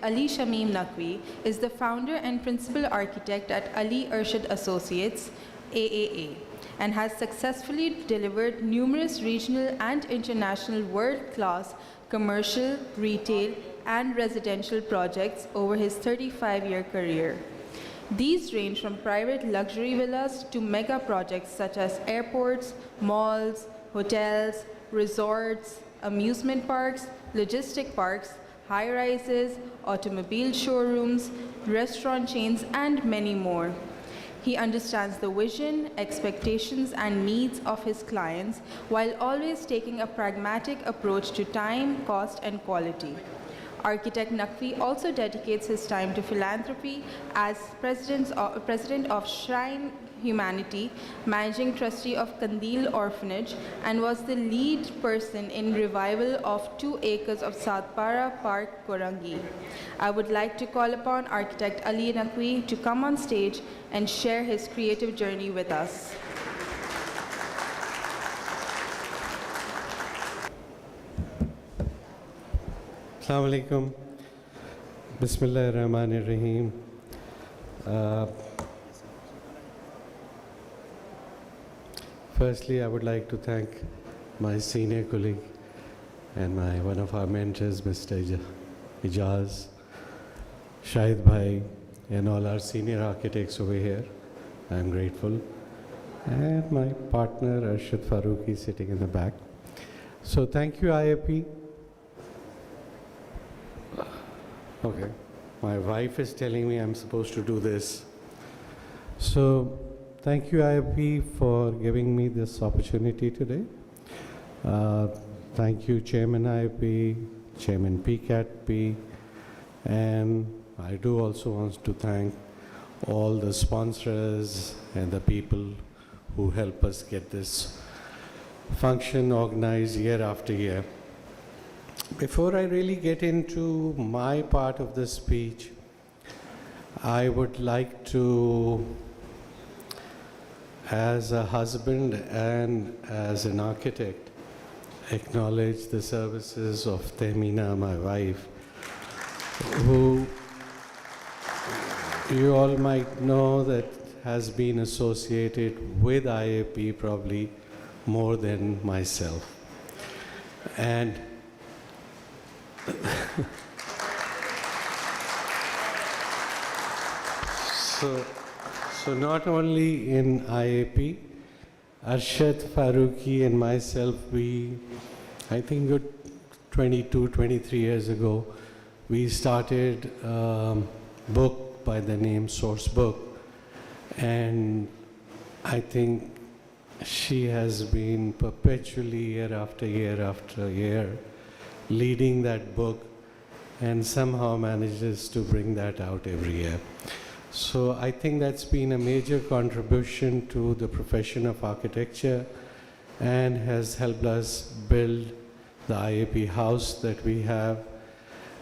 Ali Shamim Naqvi is the founder and principal architect at Ali Urshid Associates, AAA, and has successfully delivered numerous regional and international world-class commercial, retail, and residential projects over his 35-year career. These range from private luxury villas to mega projects such as airports, malls, hotels, resorts, amusement parks, logistic parks, high-rises, automobile showrooms, restaurant chains, and many more. He understands the vision, expectations, and needs of his clients while always taking a pragmatic approach to time, cost, and quality. Architect Naqvi also dedicates his time to philanthropy as president of Shrine Humanity, managing trustee of Kandil Orphanage, and was the lead person in revival of 2 acres of Satpara Park, Korangi. I would like to call upon Architect Ali Naqvi to come on stage and share his creative journey with us. Assalamu alaikum. Bismillahir Rahmanir Rahim. Firstly, I would like to thank my senior colleague and one of our mentors, Mr. Ijaz, Shahid Bhai, and all our senior architects over here. I'm grateful. And my partner, Arshad Farooqi, sitting in the back. So thank you, IAP. Okay, my wife is telling me I'm supposed to do this. So, thank you IAP for giving me this opportunity today. Thank you Chairman IAP, Chairman PCATP, and I do also want to thank all the sponsors and the people who help us get this function organized year after year. Before I really get into my part of the speech, I would like to, as a husband and as an architect, acknowledge the services of Tehmina, my wife, who you all might know that has been associated with IAP probably more than myself. And so not only in IAP, Arshad Farooqi and myself, I think good 22, 23 years ago, we started a book by the name Source Book. And I think she has been perpetually year after year leading that book and somehow manages to bring that out every year. So I think that's been a major contribution to the profession of architecture and has helped us build the IAP house that we have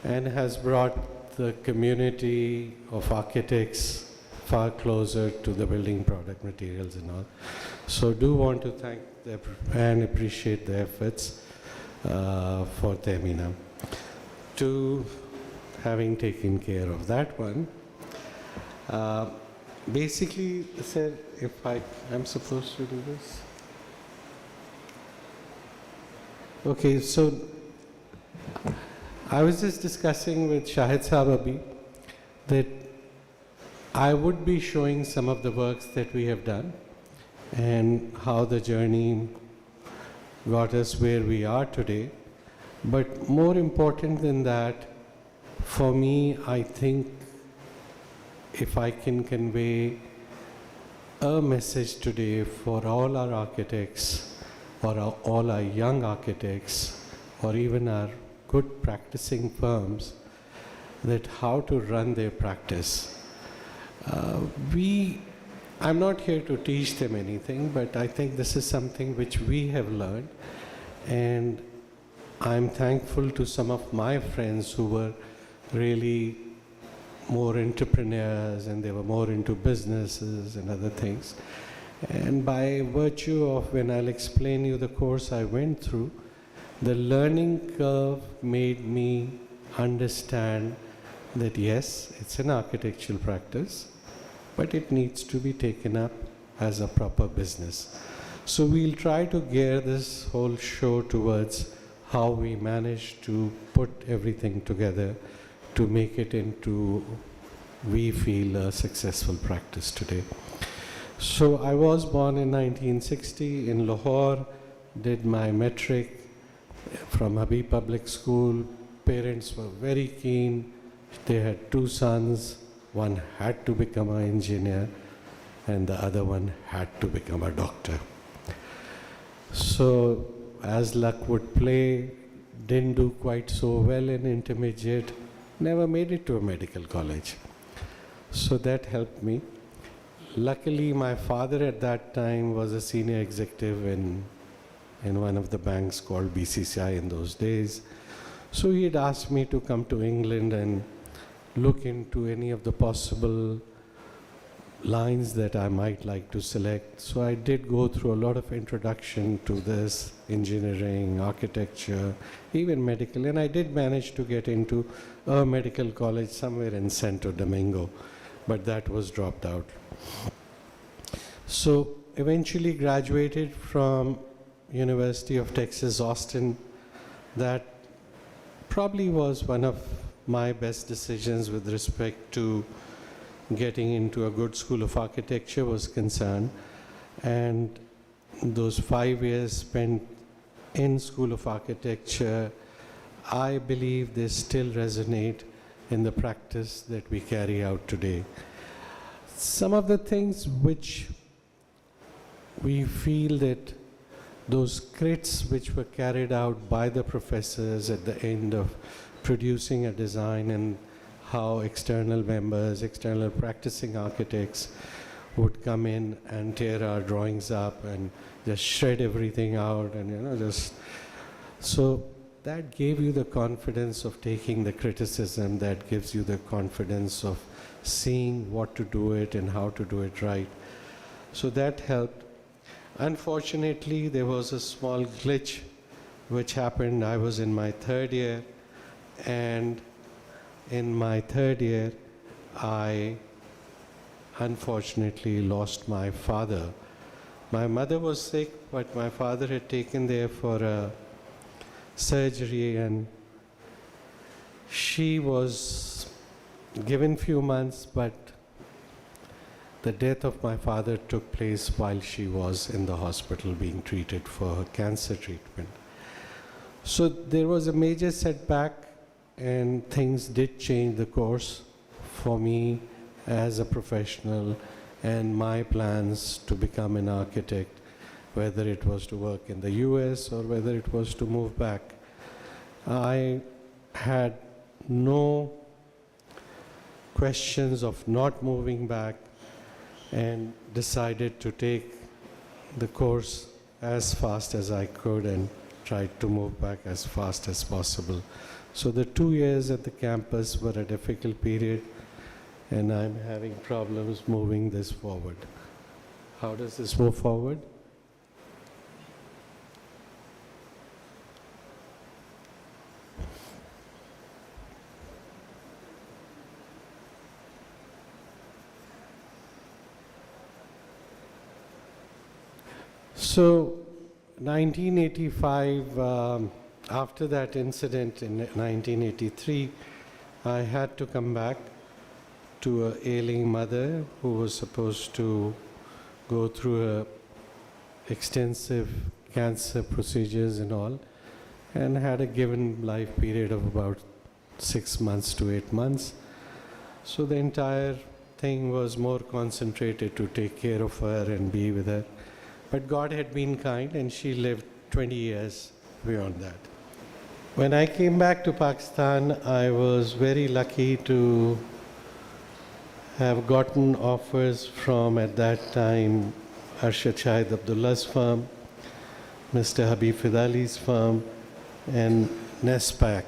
and has brought the community of architects far closer to the building product materials and all. So do want to thank and appreciate the efforts for Tehmina. To having taken care of that one, basically, sir, if I'm supposed to do this. Okay, so I was just discussing with Shahid Sababi that I would be showing some of the works that we have done and how the journey got us where we are today. But more important than that, for me, I think if I can convey a message today for all our architects or all our young architects or even our good practicing firms, that how to run their practice. I'm not here to teach them anything, but I think this is something which we have learned, and I'm thankful to some of my friends who were really more entrepreneurs and they were more into businesses and other things. And by virtue of, when I'll explain you the course I went through, the learning curve made me understand that yes, it's an architectural practice, but it needs to be taken up as a proper business. So we'll try to gear this whole show towards how we manage to put everything together to make it into, we feel, a successful practice today. So I was born in 1960 in Lahore, did my metric from Habib Public School. Parents were very keen. They had two sons. One had to become an engineer and the other one had to become a doctor. So as luck would play, didn't do quite so well in intermediate, never made it to a medical college. So that helped me. Luckily, my father at that time was a senior executive in one of the banks called BCCI in those days. So he had asked me to come to England and look into any of the possible lines that I might like to select. So I did go through a lot of introduction to this, engineering, architecture, even medical, and I did manage to get into a medical college somewhere in Santo Domingo, but that was dropped out. So eventually graduated from University of Texas, Austin. That probably was one of my best decisions with respect to getting into a good school of architecture was concerned. And those 5 years spent in School of Architecture, I believe they still resonate in the practice that we carry out today. Some of the things which we feel that those crits which were carried out by the professors at the end of producing a design, and how external members, external practicing architects would come in and tear our drawings up and just shred everything out, and just so that gave you the confidence of taking the criticism, that gives you the confidence of seeing what to do it and how to do it right. So that helped. Unfortunately, there was a small glitch which happened. I was in my third year, and in my third year, I unfortunately lost my father. My mother was sick, but my father had taken there for a surgery, and she was given few months, but the death of my father took place while she was in the hospital being treated for her cancer treatment. So there was a major setback, and things did change the course for me as a professional and my plans to become an architect, whether it was to work in the US or whether it was to move back. I had no questions of not moving back, and decided to take the course as fast as I could and tried to move back as fast as possible. So the 2 years at the campus were a difficult period, and I'm having problems moving this forward. How does this move forward? So 1985, after that incident in 1983, I had to come back to an ailing mother who was supposed to go through extensive cancer procedures and all, and had a given life period of about 6 months to 8 months. So the entire thing was more concentrated to take care of her and be with her. But God had been kind, and she lived 20 years beyond that. When I came back to Pakistan, I was very lucky to have gotten offers from, at that time, Arshad Shahid Abdullah's firm, Mr. Habib Fidali's firm, and NESPAC.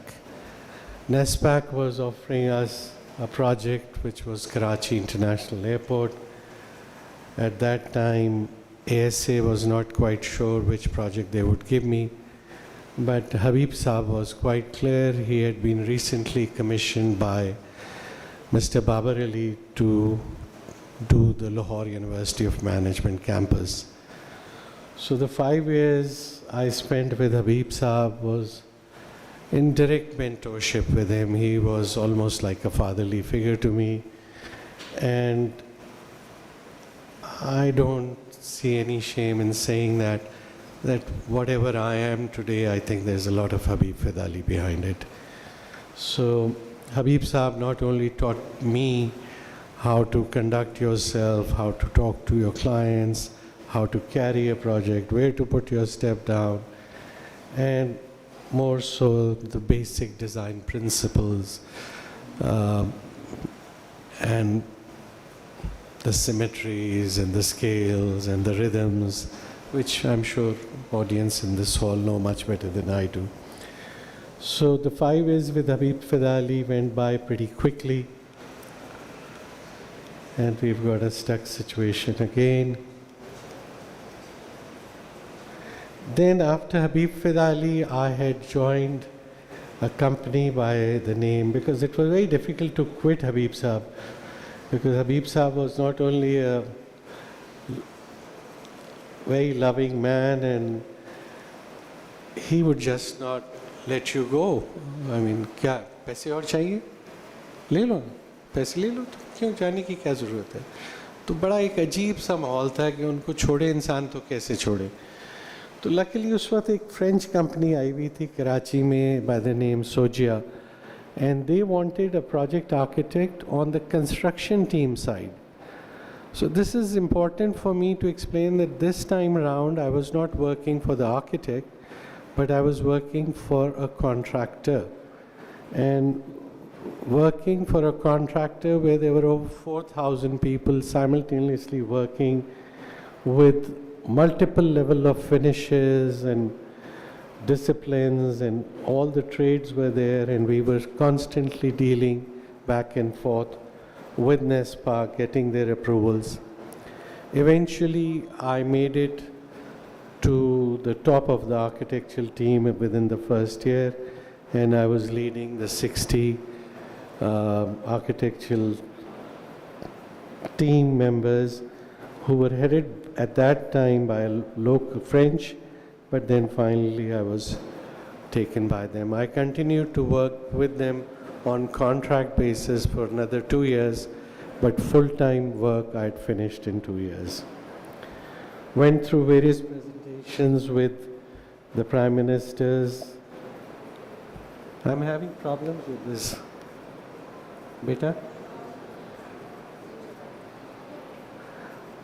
NESPAC was offering us a project which was Karachi International Airport. At that time, ASA was not quite sure which project they would give me, but Habib Saab was quite clear. He had been recently commissioned by Mr. Babar Ali to do the Lahore University of Management campus. So the 5 years I spent with Habib Saab was in direct mentorship with him. He was almost like a fatherly figure to me. And I don't see any shame in saying that whatever I am today, I think there's a lot of Habib Fidali behind it. So Habib Saab not only taught me how to conduct yourself, how to talk to your clients, how to carry a project, where to put your step down, and more so the basic design principles and the symmetries and the scales and the rhythms, which I'm sure audience in this hall know much better than I do. So the 5 years with Habib Fidali went by pretty quickly, and we've got a stuck situation again. Then after Habib Fidali, I had joined a company by the name, because it was very difficult to quit Habib Saab, because Habib Saab was not only a very loving man, and he would just not let you go. I mean, क्या पैसे और चाहिए ले लो, पैसे ले लो, तो क्यों जाने की क्या ज़रूरत है? तो बड़ा एक अजीब सा माहौल था कि उनको छोड़े इंसान तो कैसे छोड़े. तो लकीली उस वक्त एक फ्रेंच कंपनी आई हुई थी कराची में by the name Sojia, and they wanted a project architect on the construction team side. So this is important for me to explain that this time around I was not working for the architect, but I was working for a contractor, and working for a contractor where there were over 4,000 people simultaneously working with multiple level of finishes and disciplines, and all the trades were there, and we were constantly dealing back and forth with NESPA, getting their approvals. Eventually, I made it to the top of the architectural team within the first year, and I was leading the 60 architectural team members who were headed at that time by a local French, but then finally I was taken by them. I continued to work with them on contract basis for another 2 years, but full-time work I had finished in 2 years. Went through various presentations with the prime ministers. I'm having problems with this. Beta?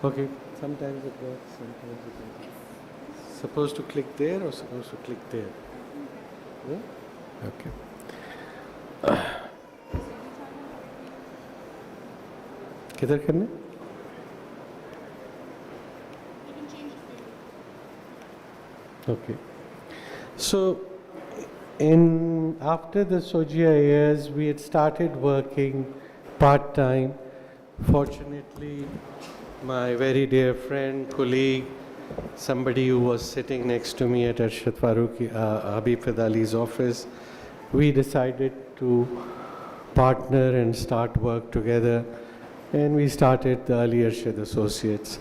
Okay, sometimes it works, sometimes it doesn't. Supposed to click there or supposed to click there? Yeah? Okay. किधर करने? Okay. So, after the Sojia years, we had started working part-time. Fortunately, my very dear friend, colleague, somebody who was sitting next to me at Arshad Farooqi, Habib Fidali's office, we decided to partner and start work together, and we started the Ali Arshad Associates.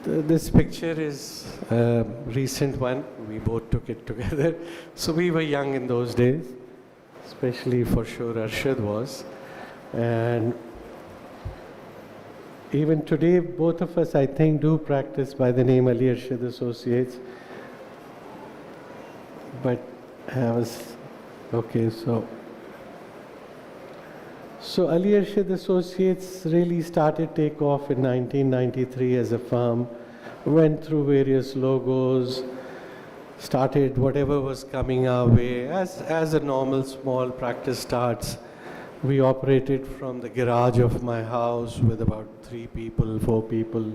This picture is a recent one. We both took it together. So we were young in those days, especially for sure Arshad was. And even today, both of us, I think, do practice by the name Ali Arshad Associates. But I was, okay, so Ali Arshad Associates really started take off in 1993 as a firm, went through various logos, started whatever was coming our way. As a normal small practice starts, we operated from the garage of my house with about 3 people, 4 people.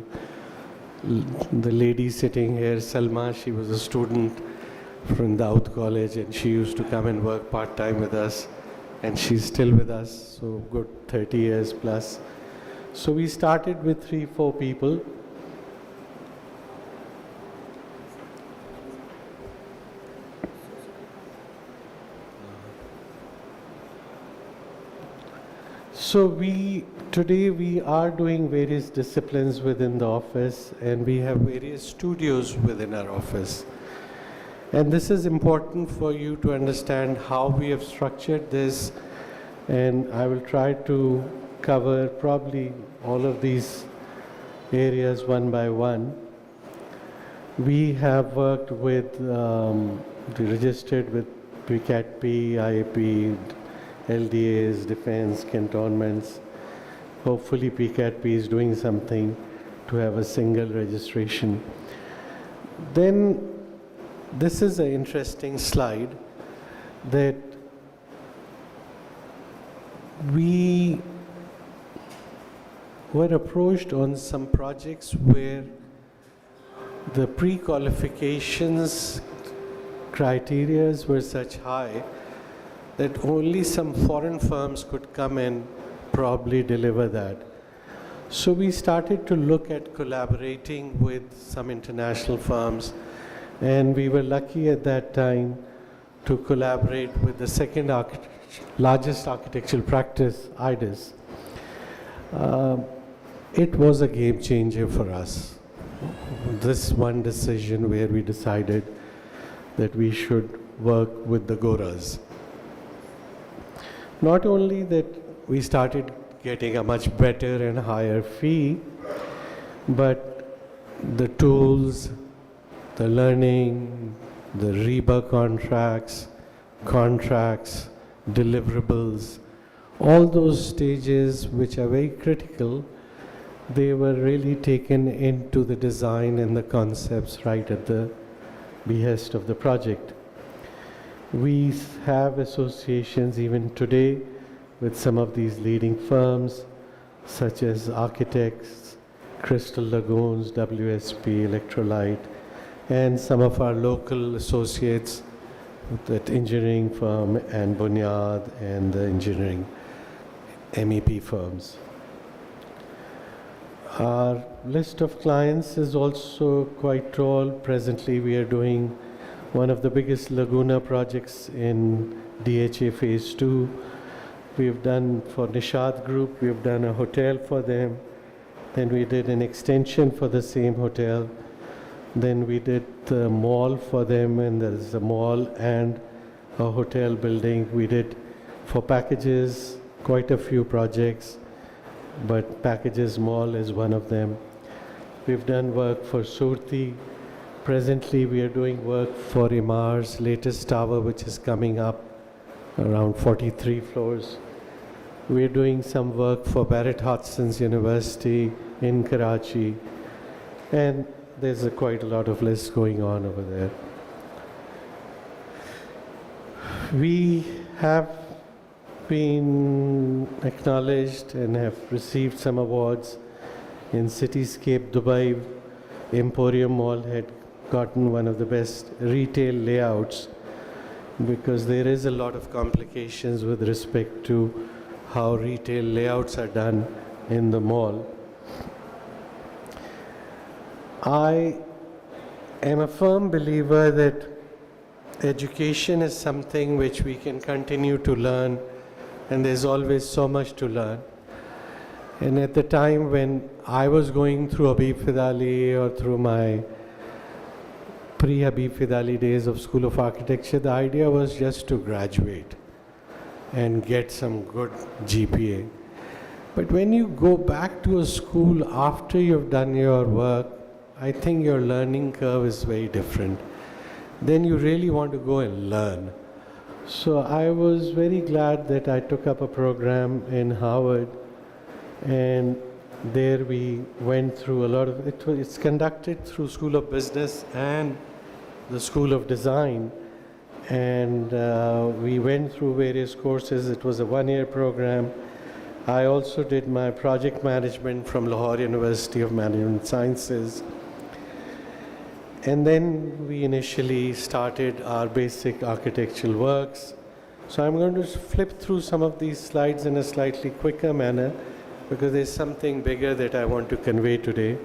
The lady sitting here, Salma, she was a student from Daud College, and she used to come and work part-time with us. And she's still with us, so good 30 years plus. So we started with 3, 4 people. So today we are doing various disciplines within the office, and we have various studios within our office. And this is important for you to understand how we have structured this, and I will try to cover probably all of these areas one by one. We have worked with, registered with PCAT-P, IAP, LDAs, defense, cantonments. Hopefully PCAT-P is doing something to have a single registration. Then this is an interesting slide that we were approached on some projects where the pre-qualifications criterias were such high that only some foreign firms could come and probably deliver that. So we started to look at collaborating with some international firms, and we were lucky at that time to collaborate with the second largest architectural practice, IDIS. It was a game changer for us. This one decision where we decided that we should work with the Goras. Not only that we started getting a much better and higher fee, but the tools, the learning, the REBA contracts, deliverables, all those stages which are very critical, they were really taken into the design and the concepts right at the behest of the project. We have associations even today with some of these leading firms, such as Architects, Crystal Lagoons, WSP, Electrolyte, and some of our local associates, that engineering firm and Bunyad and the engineering MEP firms. Our list of clients is also quite tall. Presently, we are doing one of the biggest Laguna projects in DHA Phase 2. We've done for Nishad Group, we've done a hotel for them. Then we did an extension for the same hotel. Then we did the mall for them, and there's a mall and a hotel building. We did for packages quite a few projects, but Packages Mall is one of them. We've done work for Surti. Presently, we are doing work for Imar's latest tower, which is coming up around 43 floors. We're doing some work for Barrett Hodson's University in Karachi, and there's quite a lot of lists going on over there. We have been acknowledged and have received some awards. In Cityscape Dubai, Emporium Mall had gotten one of the best retail layouts, because there is a lot of complications with respect to how retail layouts are done in the mall. I am a firm believer that education is something which we can continue to learn, and there's always so much to learn. And at the time when I was going through Habib Fidali or through my pre-Habib Fidali days of School of Architecture, the idea was just to graduate and get some good GPA. But when you go back to a school after you've done your work, I think your learning curve is very different. Then you really want to go and learn. So I was very glad that I took up a program in Harvard, and there we went through a lot of it. It's conducted through School of Business and the School of Design, and we went through various courses. It was a one-year program. I also did my project management from Lahore University of Management Sciences. And then we initially started our basic architectural works. So I'm going to flip through some of these slides in a slightly quicker manner, because there's something bigger that I want to convey today.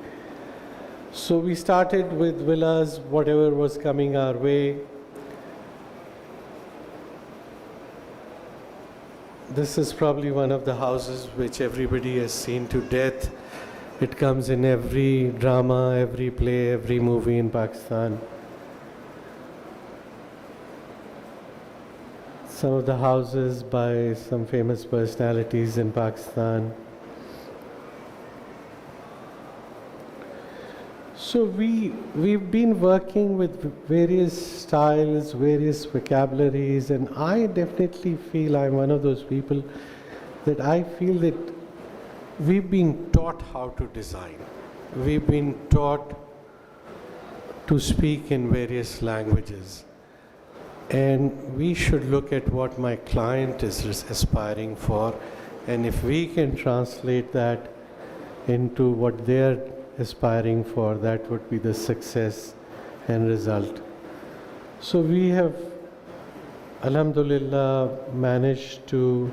So we started with villas, whatever was coming our way. this is probably one of the houses which everybody has seen to death. It comes in every drama, every play, every movie in Pakistan. Some of the houses by some famous personalities in Pakistan. So we've been working with various styles, various vocabularies, and I definitely feel I'm one of those people that I feel that we've been taught how to design. We've been taught to speak in various languages. And we should look at what my client is aspiring for, and if we can translate that into what they're aspiring for, that would be the success and result. So we have, alhamdulillah, managed to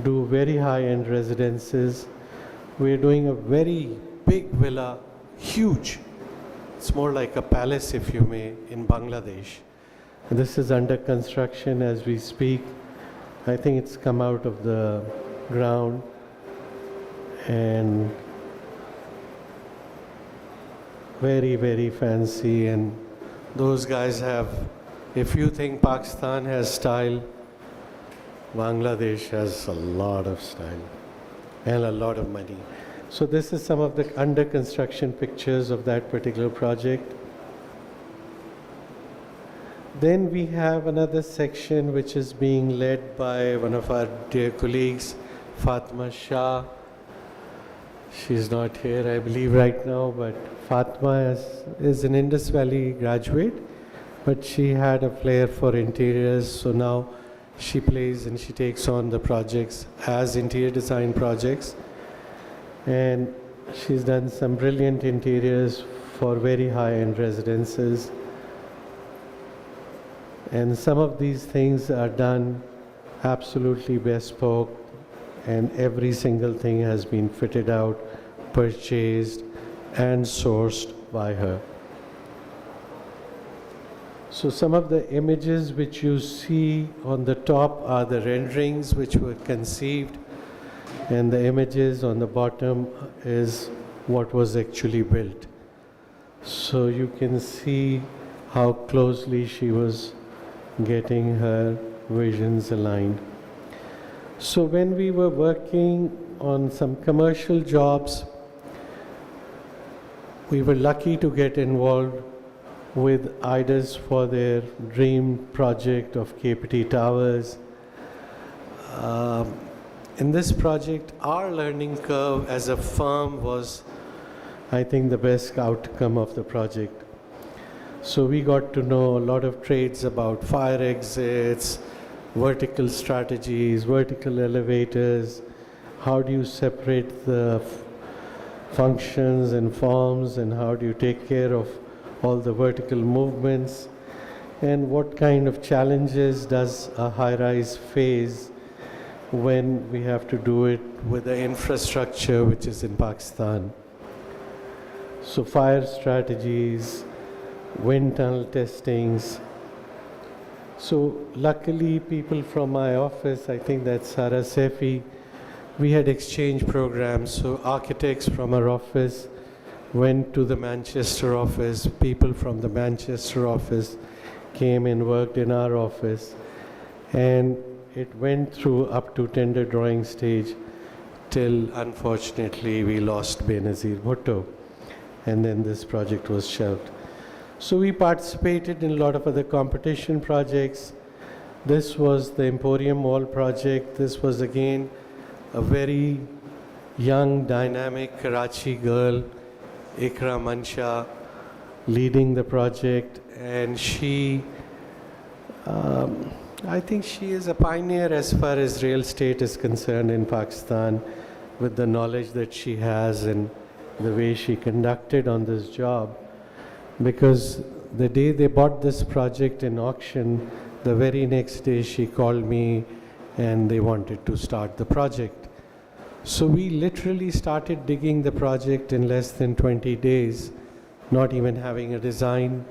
do very high-end residences. We're doing a very big villa, huge. It's more like a palace, if you may, in Bangladesh. This is under construction as we speak. I think it's come out of the ground, and very, very fancy. And those guys have, if you think Pakistan has style, Bangladesh has a lot of style and a lot of money. So this is some of the under construction pictures of that particular project. Then we have another section which is being led by one of our dear colleagues, Fatma Shah. She's not here, I believe, right now, but Fatma is an Indus Valley graduate, but she had a flair for interiors, so now she plays and she takes on the projects as interior design projects. And she's done some brilliant interiors for very high-end residences. And some of these things are done absolutely bespoke, and every single thing has been fitted out, purchased, and sourced by her. So some of the images which you see on the top are the renderings which were conceived, and the images on the bottom is what was actually built. So you can see how closely she was getting her visions aligned. So when we were working on some commercial jobs, we were lucky to get involved with IDAS for their dream project of KPT Towers. In this project, our learning curve as a firm was, I think, the best outcome of the project. So we got to know a lot of trades about fire exits, vertical strategies, vertical elevators, how do you separate the functions and forms, and how do you take care of all the vertical movements, and what kind of challenges does a high-rise face when we have to do it with the infrastructure which is in Pakistan. So fire strategies, wind tunnel testings. So luckily people from my office, I think that's Sarah Sefi, we had exchange programs. So architects from our office went to the Manchester office, people from the Manchester office came and worked in our office, and it went through up to tender drawing stage till unfortunately we lost Benazir Bhutto, and then this project was shelved. So we participated in a lot of other competition projects. This was the Emporium Mall project. This was again a very young, dynamic Karachi girl, Ikra Mansha, leading the project, and she, I think she is a pioneer as far as real estate is concerned in Pakistan, with the knowledge that she has and the way she conducted on this job. Because the day they bought this project in auction, the very next day she called me and they wanted to start the project. So we literally started digging the project in less than 20 days, not even having a design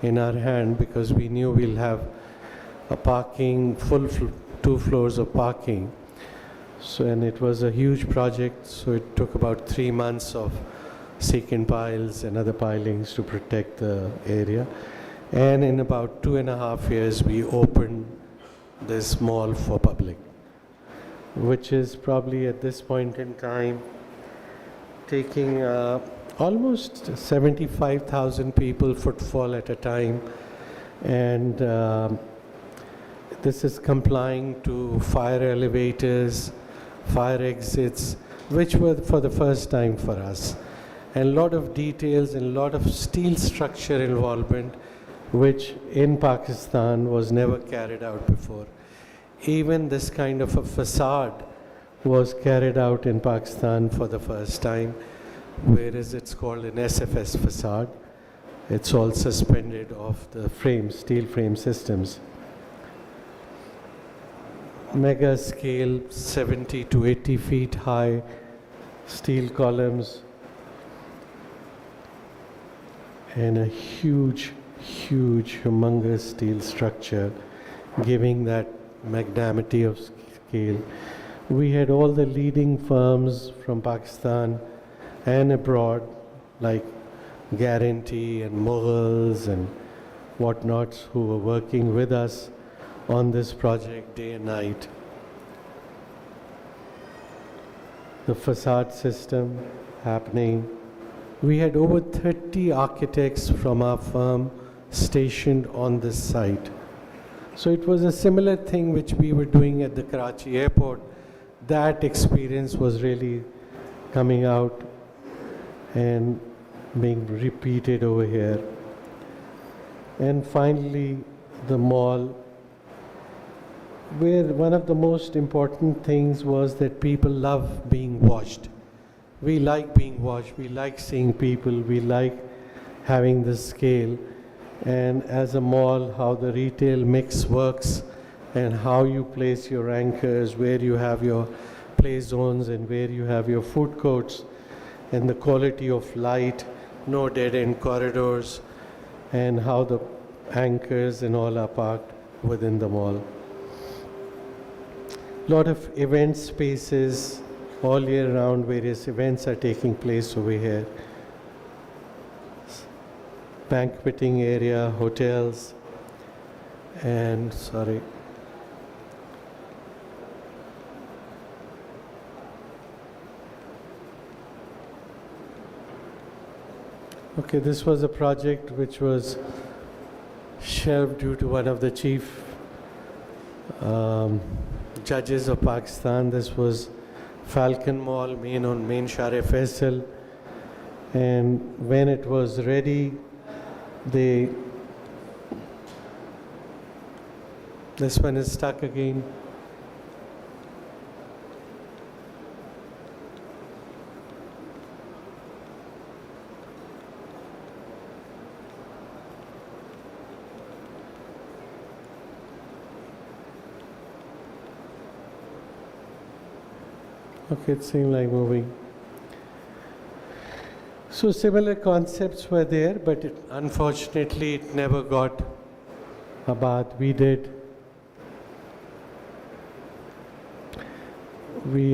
in our hand, because we knew we'll have a parking, 2 floors of parking. So, and it was a huge project, so it took about 3 months of secant piles and other pilings to protect the area. And in about 2.5 years, we opened this mall for public, which is probably at this point in time taking almost 75,000 people footfall at a time. And this is complying to fire elevators, fire exits, which were for the first time for us. And a lot of details and a lot of steel structure involvement, which in Pakistan was never carried out before. Even this kind of a facade was carried out in Pakistan for the first time, whereas it's called an SFS facade. It's all suspended off the frame, steel frame systems. Mega scale, 70 to 80 feet high, steel columns, and a huge, humongous steel structure, giving that magnanimity of scale. We had all the leading firms from Pakistan and abroad, like Guarantee and Mughals and whatnots, who were working with us on this project day and night. The facade system happening. We had over 30 architects from our firm stationed on this site. So it was a similar thing which we were doing at the Karachi airport. That experience was really coming out and being repeated over here. And finally, the mall, where one of the most important things was that people love being watched. We like being watched, we like seeing people, we like having the scale. And as a mall, how the retail mix works and how you place your anchors, where you have your play zones and where you have your food courts, and the quality of light, no dead-end corridors, and how the anchors and all are parked within the mall. Lot of event spaces all year round, various events are taking place over here. Banqueting area, hotels, and Okay, this was a project which was shelved due to one of the chief judges of Pakistan. This was Falcon Mall, main Share Faisal. And when it was ready, this one is stuck again. Okay, it seemed like moving. So similar concepts were there, but unfortunately it never got about. We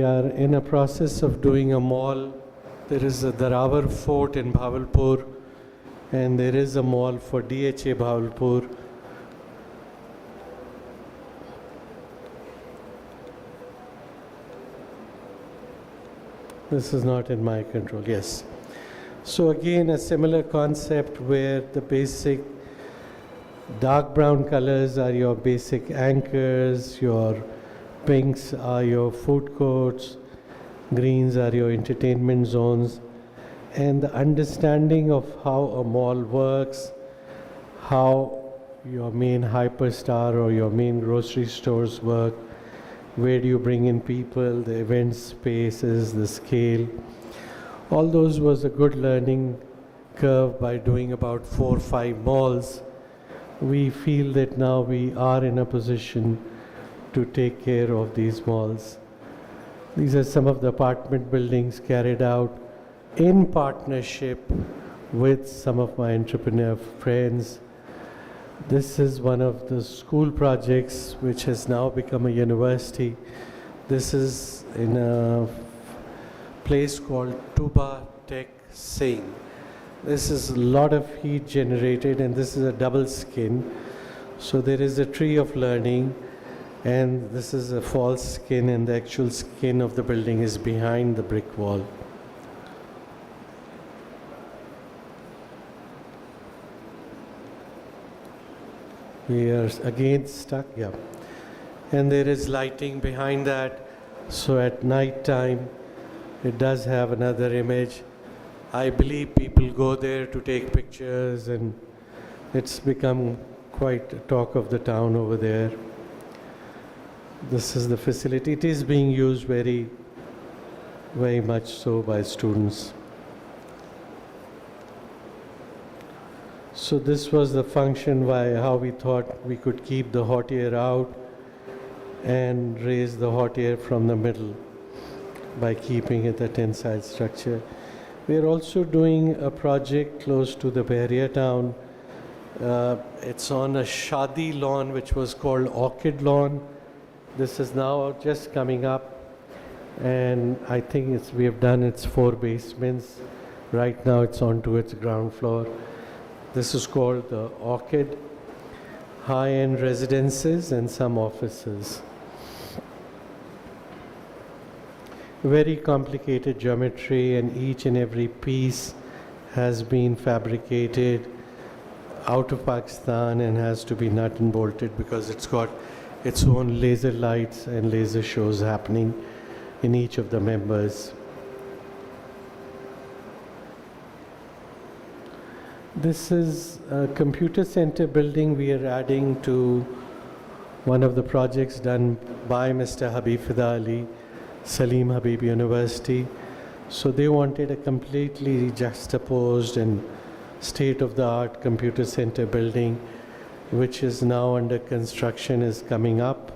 are in a process of doing a mall. There is a Darawar Fort in Bahawalpur, and there is a mall for DHA Bahawalpur. This is not in my control, yes. So again, a similar concept where the basic dark brown colors are your basic anchors, your pinks are your food courts, greens are your entertainment zones, and the understanding of how a mall works, how your main hyperstar or your main grocery stores work, where do you bring in people, the event spaces, the scale. All those was a good learning curve by doing about 4 or 5 malls. We feel that now we are in a position to take care of these malls. These are some of the apartment buildings carried out in partnership with some of my entrepreneur friends. This is one of the school projects which has now become a university, This is in a place called Tuba Tech Singh. This is a lot of heat generated, and this is a double skin. So there is a tree of learning, and this is a false skin, and the actual skin of the building is behind the brick wall. We are again stuck, yeah. And there is lighting behind that, so at night time it does have another image. I believe people go there to take pictures, and it's become quite a talk of the town over there. This is the facility. It is being used very, very much so by students. So this was the function how we thought we could keep the hot air out and raise the hot air from the middle by keeping it a tensile structure. We are also doing a project close to the Bahria town. It's on a Shadi lawn which was called Orchid Lawn. This is now just coming up, and I think we have done its 4 basements. Right now it's onto its ground floor. This is called the Orchid, high-end residences and some offices. Very complicated geometry, and each and every piece has been fabricated out of Pakistan and has to be nut and bolted because it's got its own laser lights and laser shows happening in each of the members. This is a computer center building we are adding to one of the projects done by Mr. Habib Fida Ali, Salim Habib University. So they wanted a completely juxtaposed and state-of-the-art computer center building, which is now under construction, is coming up.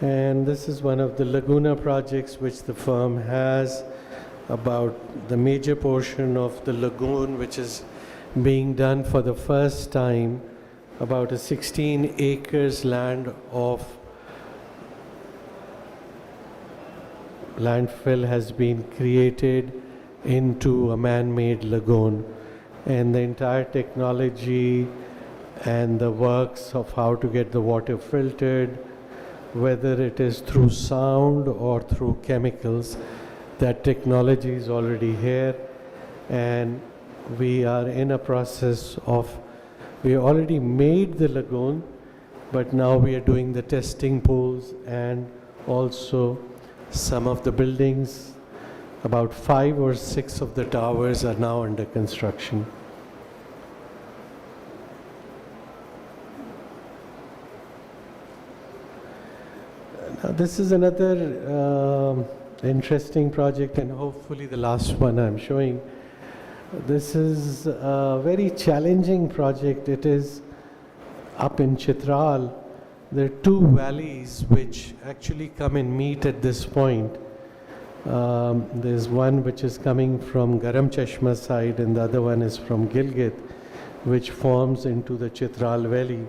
And this is one of the Laguna projects which the firm has, about the major portion of the lagoon which is being done for the first time. About a 16 acres land of landfill has been created into a man-made lagoon, and the entire technology and the works of how to get the water filtered, whether it is through sound or through chemicals, that technology is already here, and we are in a process of, we already made the lagoon, but now we are doing the testing pools, and also some of the buildings, about 5 or 6 of the towers are now under construction. Now this is another interesting project, and hopefully the last one I'm showing. This is a very challenging project. It is up in Chitral. There are 2 valleys which actually come and meet at this point. There's one which is coming from Garam Chashma side, and the other one is from Gilgit, which forms into the Chitral Valley.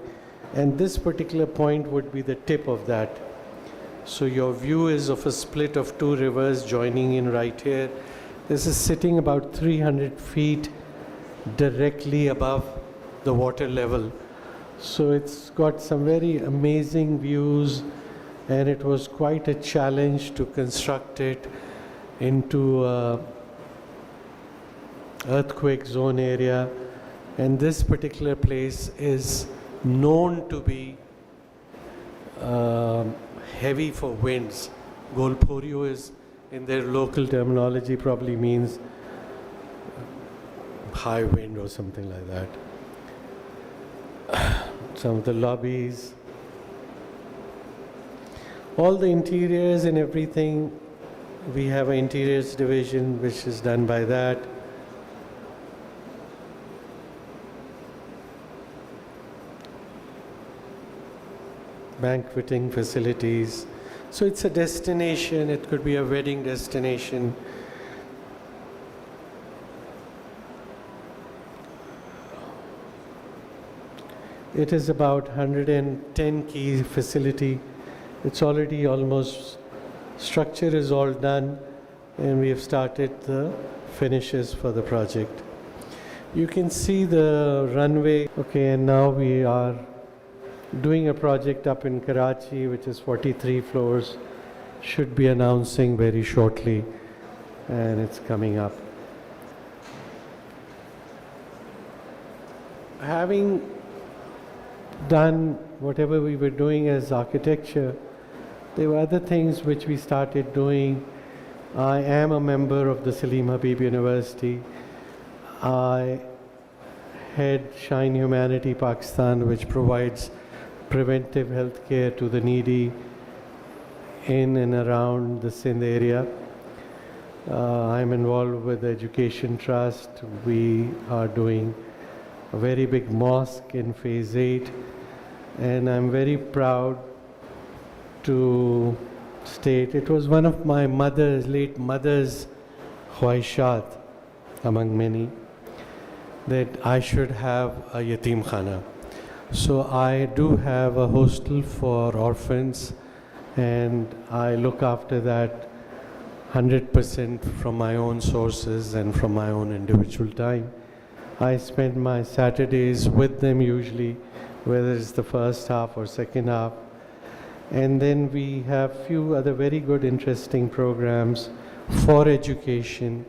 And this particular point would be the tip of that. So your view is of a split of 2 rivers joining in right here. This is sitting about 300 feet directly above the water level. So it's got some very amazing views, and it was quite a challenge to construct it into a earthquake zone area. And this particular place is known to be heavy for winds. Golporio is, in their local terminology, probably means high wind or something like that. Some of the lobbies, all the interiors and everything, we have an interiors division which is done by that. Banqueting facilities. So it's a destination, it could be a wedding destination. It is about 110 key facility. It's already almost, structure is all done, and we have started the finishes for the project. You can see the runway. Okay, and now we are doing a project up in Karachi, which is 43 floors. Should be announcing very shortly, and it's coming up. Having done whatever we were doing as architecture, there were other things which we started doing. I am a member of the Salim Habib University. I head Shine Humanity Pakistan, which provides preventive health care to the needy in and around the Sindh area. I'm involved with the Education Trust. We are doing a very big mosque in Phase 8, and I'm very proud to state it was one of my late mother's khwaishat, among many, that I should have a yatim khana. So I do have a hostel for orphans, and I look after that 100% from my own sources and from my own individual time. I spend my Saturdays with them usually, whether it's the first half or second half. And then we have few other very good, interesting programs for education,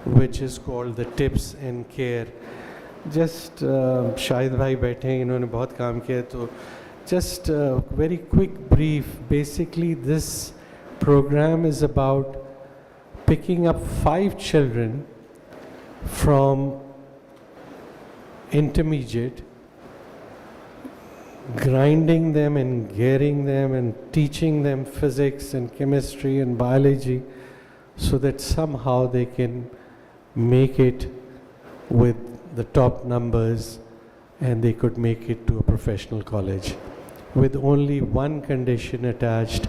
which is called the Tips and Care. Just Shahid भाई बैठे हैं, इन्होंने बहुत काम किया, तो just a very quick brief. Basically, this program is about picking up 5 children from intermediate, grinding them and gearing them and teaching them physics and chemistry and biology, so that somehow they can make it with the top numbers and they could make it to a professional college, with only one condition attached,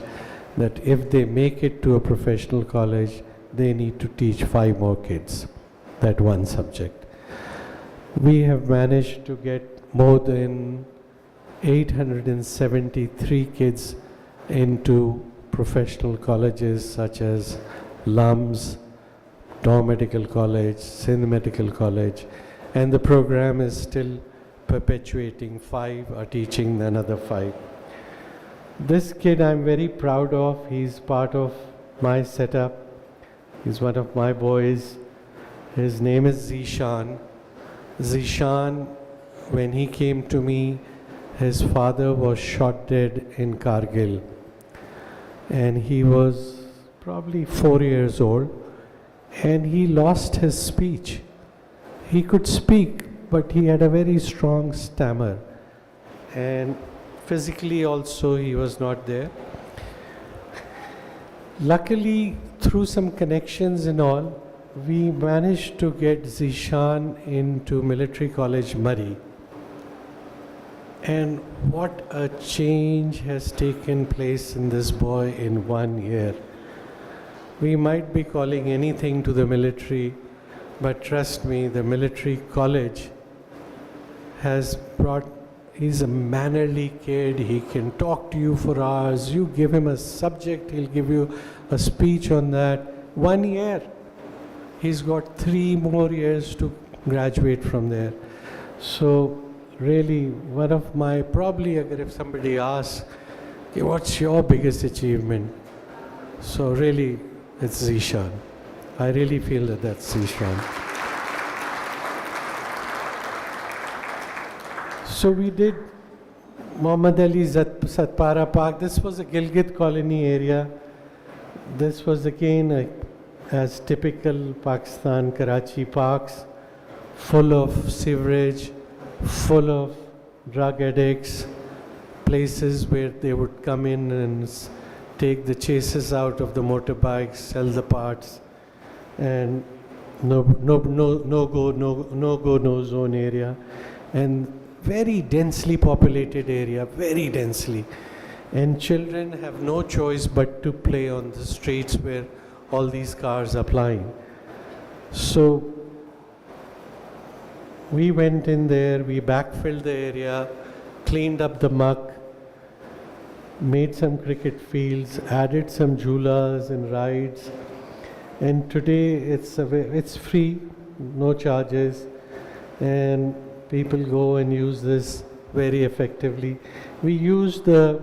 that if they make it to a professional college, they need to teach 5 more kids that one subject. We have managed to get more than 873 kids into professional colleges such as LUMS, Dow Medical College, Sindh Medical College, and the program is still perpetuating. 5 are teaching another 5. This kid I'm very proud of. He's part of my setup. He's one of my boys. His name is Zishan. Zishan, when he came to me, his father was shot dead in Kargil, and he was probably 4 years old, and he lost his speech. He could speak, but he had a very strong stammer, and physically also he was not there. Luckily, through some connections and all, we managed to get Zishan into Military College Murray. And what a change has taken place in this boy in 1 year. We might be calling anything to the military, but trust me, the military college has brought, he's a mannerly kid. He can talk to you for hours. You give him a subject, he'll give you a speech on that. 1 year. He's got 3 more years to graduate from there. So really, one of my, probably if somebody asks, "Okay, what's your biggest achievement?" So really, it's Zishan. I really feel that that's Zishan. So we did Muhammad Ali Satpara Park. This was a Gilgit colony area. This was again as typical Pakistan, Karachi parks, full of sewerage, full of drug addicts, places where they would come in and take the chases out of the motorbikes, sell the parts, and no zone area, and very densely populated area, very densely. And children have no choice but to play on the streets where all these cars are plying. So we went in there, we backfilled the area, cleaned up the muck, made some cricket fields, added some jhulas and rides, and today it's free, no charges, and people go and use this very effectively. We use the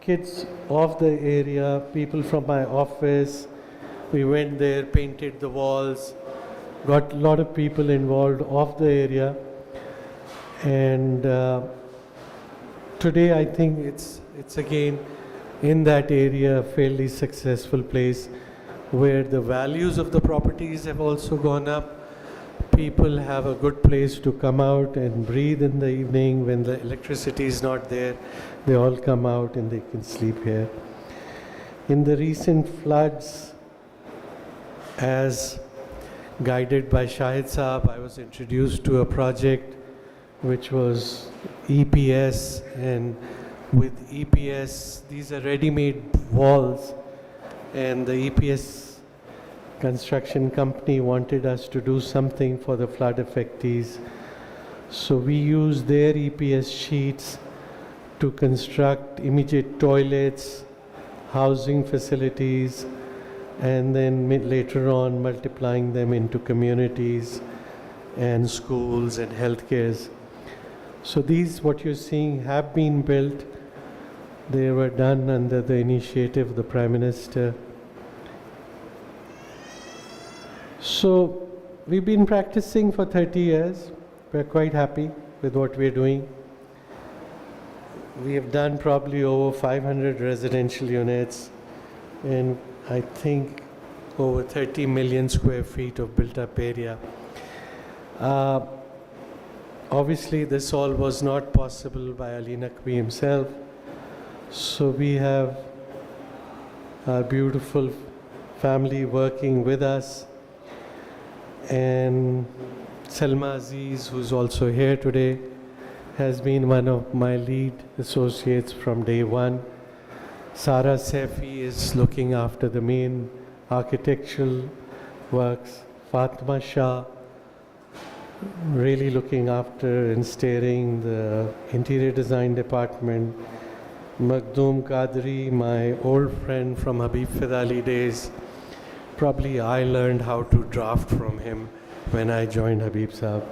kids of the area, people from my office. We went there, painted the walls, got a lot of people involved of the area, and today I think it's again in that area a fairly successful place where the values of the properties have also gone up. People have a good place to come out and breathe in the evening when the electricity is not there. They all come out and they can sleep here. In the recent floods, as guided by Shahid Saab, I was introduced to a project which was EPS, and with EPS, these are ready-made walls, and the EPS construction company wanted us to do something for the flood affectees. So we used their EPS sheets to construct immediate toilets, housing facilities, and then later on multiplying them into communities and schools and healthcares. So these, what you're seeing, have been built. They were done under the initiative of the Prime Minister. So we've been practicing for 30 years. We're quite happy with what we're doing. We have done probably over 500 residential units and I think over 30 million square feet of built-up area. Obviously, this all was not possible by Ali Naqvi himself. So we have our beautiful family working with us, and Salma Aziz, who's also here today, has been one of my lead associates from day one. Sara Saifi is looking after the main architectural works. Fatma Shah really looking after and steering the interior design department. Makhdoom Qadri, my old friend from Habib Fidali days. Probably I learned how to draft from him when I joined Habib Saab.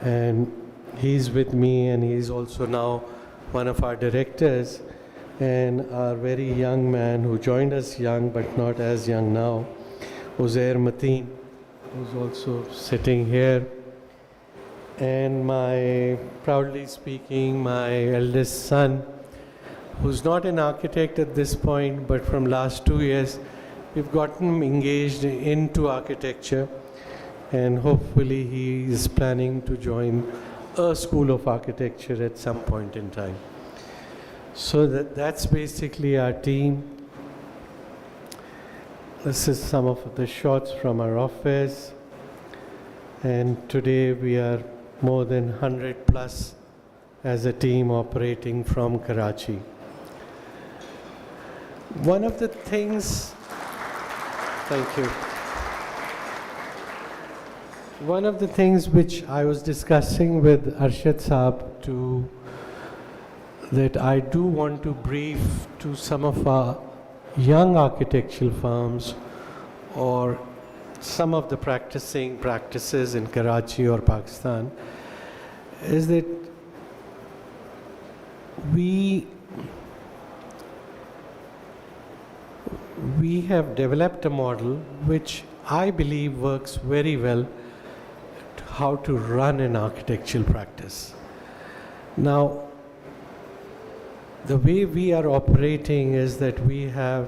And he's with me, and he's also now one of our directors, and our very young man who joined us young but not as young now, Uzair Mateen, who's also sitting here. And proudly speaking, my eldest son, who's not an architect at this point, but from last 2 years, we've gotten him engaged into architecture, and hopefully he is planning to join a school of architecture at some point in time. So that's basically our team. This is some of the shots from our office, and today we are more than 100 plus as a team operating from Karachi. One of the things, thank you. One of the things which I was discussing with Arshad Saab that I do want to brief to some of our young architectural firms or some of the practices in Karachi or Pakistan is that we have developed a model which I believe works very well to how to run an architectural practice. Now, the way we are operating is that we have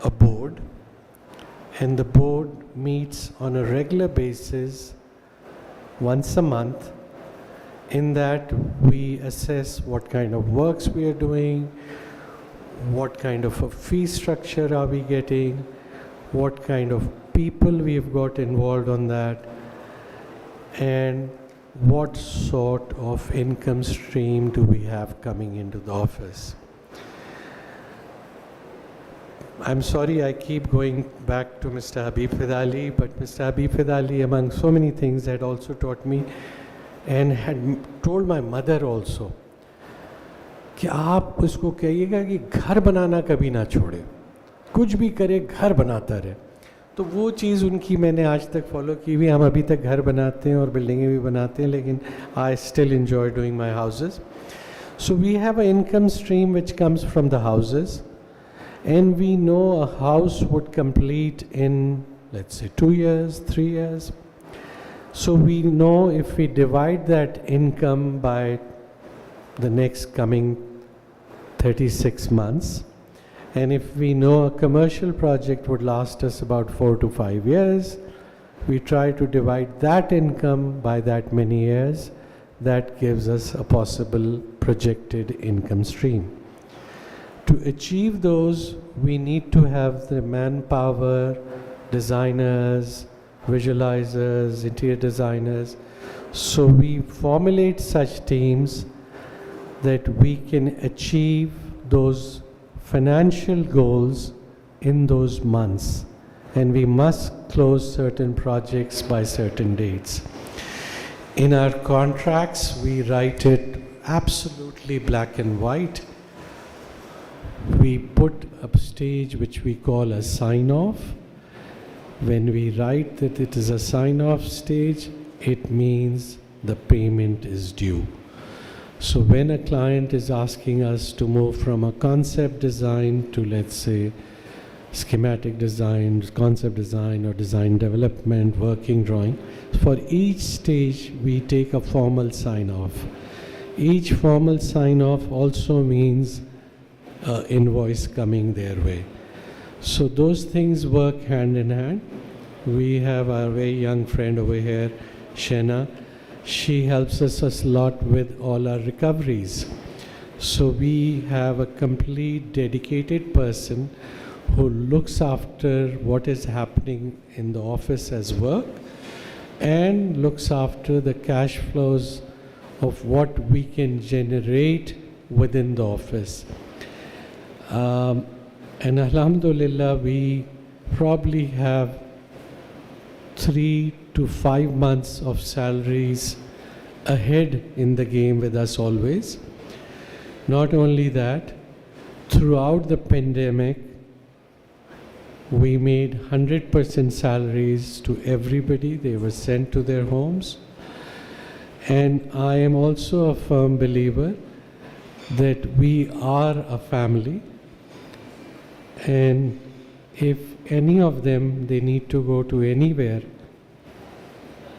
a board, and the board meets on a regular basis once a month. In that, we assess what kind of works we are doing, what kind of a fee structure are we getting, what kind of people we have got involved on that, and what sort of income stream do we have coming into the office. I'm sorry I keep going back to Mr. Habib Fidali, but Mr. Habib Fidali, among so many things, had also taught me and had told my mother also कि आप उसको कहिएगा कि घर बनाना कभी ना छोड़े, कुछ भी करे घर बनाता रहे. तो वो चीज़ उनकी मैंने आज तक फॉलो की हुई. हम अभी तक घर बनाते हैं और बिल्डिंगें भी बनाते हैं, लेकिन I still enjoy doing my houses. So we have an income stream which comes from the houses, and we know a house would complete in, let's say, 2 years, 3 years. So we know if we divide that income by the next coming 36 months, and if we know a commercial project would last us about 4 to 5 years, we try to divide that income by that many years. That gives us a possible projected income stream. To achieve those, we need to have the manpower, designers, visualizers, interior designers. So we formulate such teams that we can achieve those financial goals in those months, and we must close certain projects by certain dates. In our contracts, we write it absolutely black and white. We put a stage which we call a sign-off. When we write that it is a sign-off stage, it means the payment is due. So when a client is asking us to move from a concept design to, let's say, schematic design, concept design, or design development, working drawing, for each stage we take a formal sign-off. Each formal sign-off also means invoice coming their way. So those things work hand in hand. We have our very young friend over here, Shena. She helps us a lot with all our recoveries. So we have a complete dedicated person who looks after what is happening in the office as work and looks after the cash flows of what we can generate within the office. And alhamdulillah, we probably have 3 to 5 months of salaries ahead in the game with us always. Not only that, throughout the pandemic, we made 100% salaries to everybody. They were sent to their homes. And I am also a firm believer that we are a family. And if any of them, they need to go to anywhere,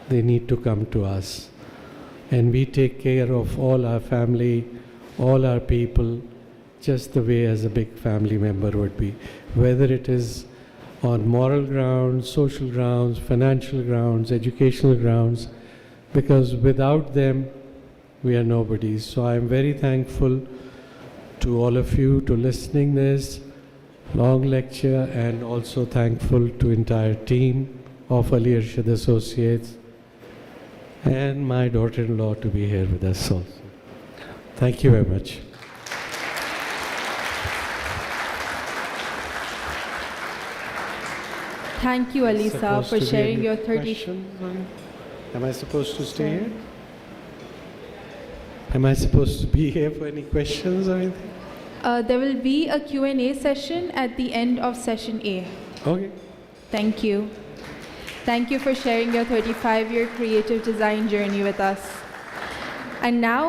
they need to come to us. And we take care of all our family, all our people, just the way as a big family member would be. Whether it is on moral grounds, social grounds, financial grounds, educational grounds, because without them, we are nobody. So I am very thankful to all of you to listening this long lecture, and also thankful to entire team of Ali Arshad Associates and my daughter-in-law to be here with us also. Thank you very much. Thank you, Ali Saab, for sharing your 30... Am I supposed to stay here? Am I supposed to be here for any questions or anything? There will be a Q&A session at the end of session A. Okay. Thank you. Thank you for sharing your 35-year creative design journey with us. And now,